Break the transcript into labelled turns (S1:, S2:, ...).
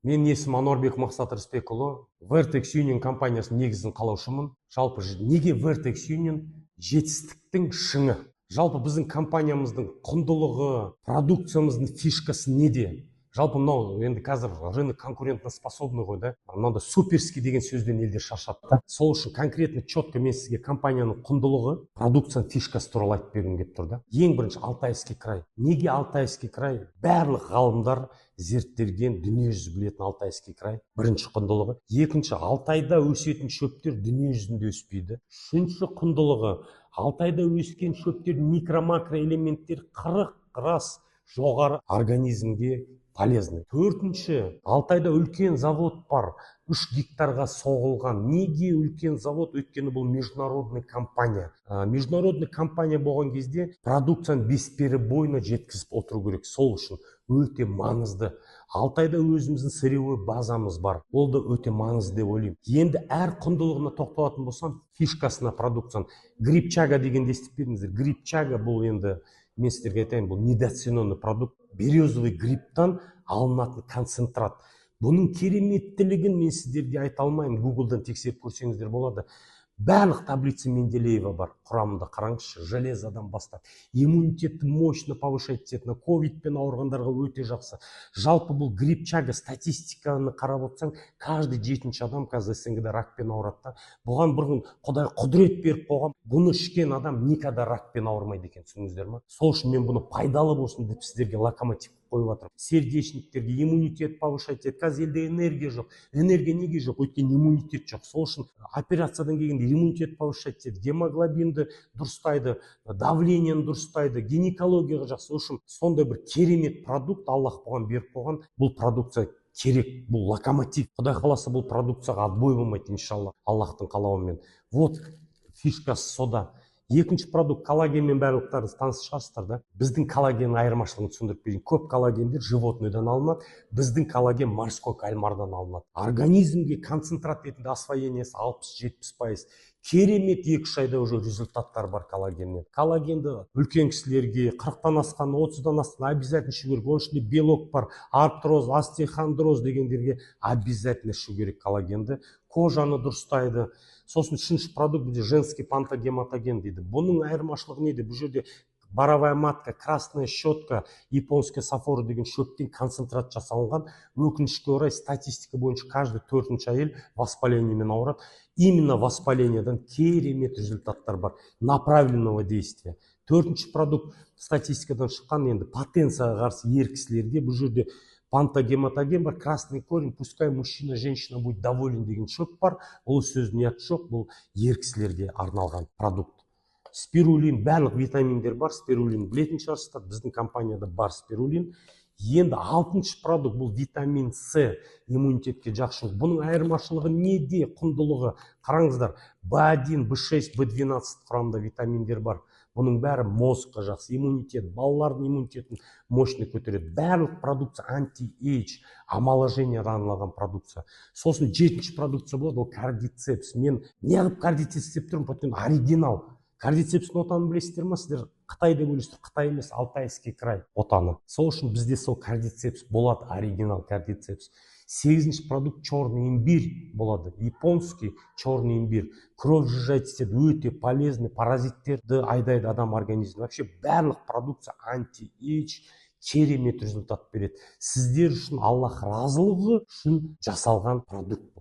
S1: Мен есімім Ануарбек Мақсат Рысбекұлы. Vertex Union компаниясының негізін қалаушымын. Жалпы неге Vertex Union жетістіктің шыңы? Жалпы біздің компаниямыздың құндылығы, продукциямыздың фишкасы неде? Жалпы мынау енді қазір рынок конкурентно способный ғой да. Мынада суперский деген сөзден елдер шаршады да. Сол үшін конкретно четко мен сізге компанияның құндылығы, продукцияның фишкасы туралы айтып бергім келіп тұр да. Ең бірінші Алтайский край. Неге Алтайский край? Барлық ғалымдар зерттелген, дүниежүзі білетін Алтайский край. Бірінші құндылығы. Екінші, Алтайда өсетін шөптер дүниежүзінде өспейді. Үшінші құндылығы, Алтайда өскен шөптер микро-макро элементтер 40 градус жоғары организмге полезный. Төртінші, Алтайда үлкен завод бар, 3 гектарға соғылған. Неге үлкен завод? Өйткені бұл международный компания. Международный компания болған кезде продукцияны бесперебойно жеткізіп отыру керек. Сол үшін өте маңызды. Алтайда өзіміздің сырьевой базамыз бар. Ол да өте маңызды деп ойлаймын. Енді әр құндылығына тоқталатын болсам, фишкасына продукцияны. Грибчага дегенді естіп пе едіңіздер? Грибчага бұл енді, мен сіздерге айтайын, бұл недооцененный продукт. Березовый грибтан алынатын концентрат. Бұның кереметтілігін мен сіздерге айта алмаймын. Гуглдан тексеріп көрсеңіздер болады. Барлық таблица Менделеева бар. Құрамында қараңызшы, железодан бастап. Иммунитетті мощно повышать ететін, ковидпен ауырғандарға өте жақсы. Жалпы бұл грибчага статистиканы қарап отырсаң, каждый 7-ші адам қазір СНГ-де ракпен ауырады. Бұған бір Құдай құдірет беріп қойған. Бұны ішкен адам никогда ракпен ауырмайды екен, түсіндіңіздер ме? Сол үшін мен бұны пайдалы болсын деп сіздерге локомотив қойып жатырмын. Сердечниктерге иммунитет повышать етеді. Қазір елде энергия жоқ. Энергия неге жоқ? Өйткені иммунитет жоқ. Сол үшін операциядан келгенде иммунитет повышать етеді. Гемоглобинді дұрыстайды, давлениені дұрыстайды, гинекологияға жақсы. Сол үшін сондай бір керемет продукт Аллах бұған беріп қойған. Бұл продукция керек, бұл локомотив. Құдай қаласа бұл продукцияға отбой болмайды, иншалла, Аллахтың қалауымен. Вот фишкасы сода. Екінші продукт коллагенмен барлықтарыңыз таныс шығарсыздар да. Біздің коллаген айырмашылығын түсіндіріп берейін. Көп коллагендер животныйдан алынады, біздің коллаген морской кальмардан алынады. Организмге концентрат ретінде освоениесі 60-70%. Керемет 2-3 айда уже результаттар бар коллагеннен. Коллагенді үлкен кісілерге 40-тан асқан, 30-дан асқан обязательно ішу керек. Оның ішінде белок бар, артроз, остеохондроз дегендерге обязательно ішу керек коллагенді. Кожаны дұрыстайды. Сосын үшінші продукт бізде женский пантогематоген дейді. Бұның айырмашылығы неде? Бұл жерде боровая матка, красная щетка, японская сафора деген шөптен концентрат жасалынған. Өкінішке орай статистика бойынша каждый 4-ші әйел воспалениемен ауырады. Именно воспалениядан керемет результаттар бар, направленного действия. 4-ші продукт статистикадан шыққан, енді потенцияға қарсы ер кісілерге бұл жерде пантогематоген бар, красный корень, пускай мужчина, женщина будет доволен деген шөп бар. Ол сөздің ұяты жоқ, бұл ер кісілерге арналған продукт. Спирулин, барлық витаминдер бар, спирулин білетін шығарсыздар, біздің компанияда бар спирулин. Енді 6-шы продукт бұл витамин С, иммунитетке жақсы. Бұның айырмашылығы неде? Құндылығы. Қараңыздар, B1, B6, B12 құрамында витаминдер бар. Бұның бәрі мозгқа жақсы, иммунитет, балалардың иммунитетін мощный көтереді. Барлық продукция анти-эйдж, омоложение арналған продукция. Сосын 7-ші продукция болады, ол кардицепс. Мен неғып кардицепс деп тұрмын, потому оригинал. Кардицепстің отанын білесіздер ме? Сіздер Қытай деп ойлайсыздар, Қытай емес, Алтайский край отаны. Сол үшін бізде сол кардицепс болады, оригинал кардицепс. 8-ші продукт черный имбирь болады, японский черный имбирь. Кровь сжижать етеді, өте полезный, паразиттерді айдайды адам организміне. Вообще барлық продукция анти-эйдж, керемет результат береді. Сіздер үшін Аллах разылығы үшін жасалған продукт.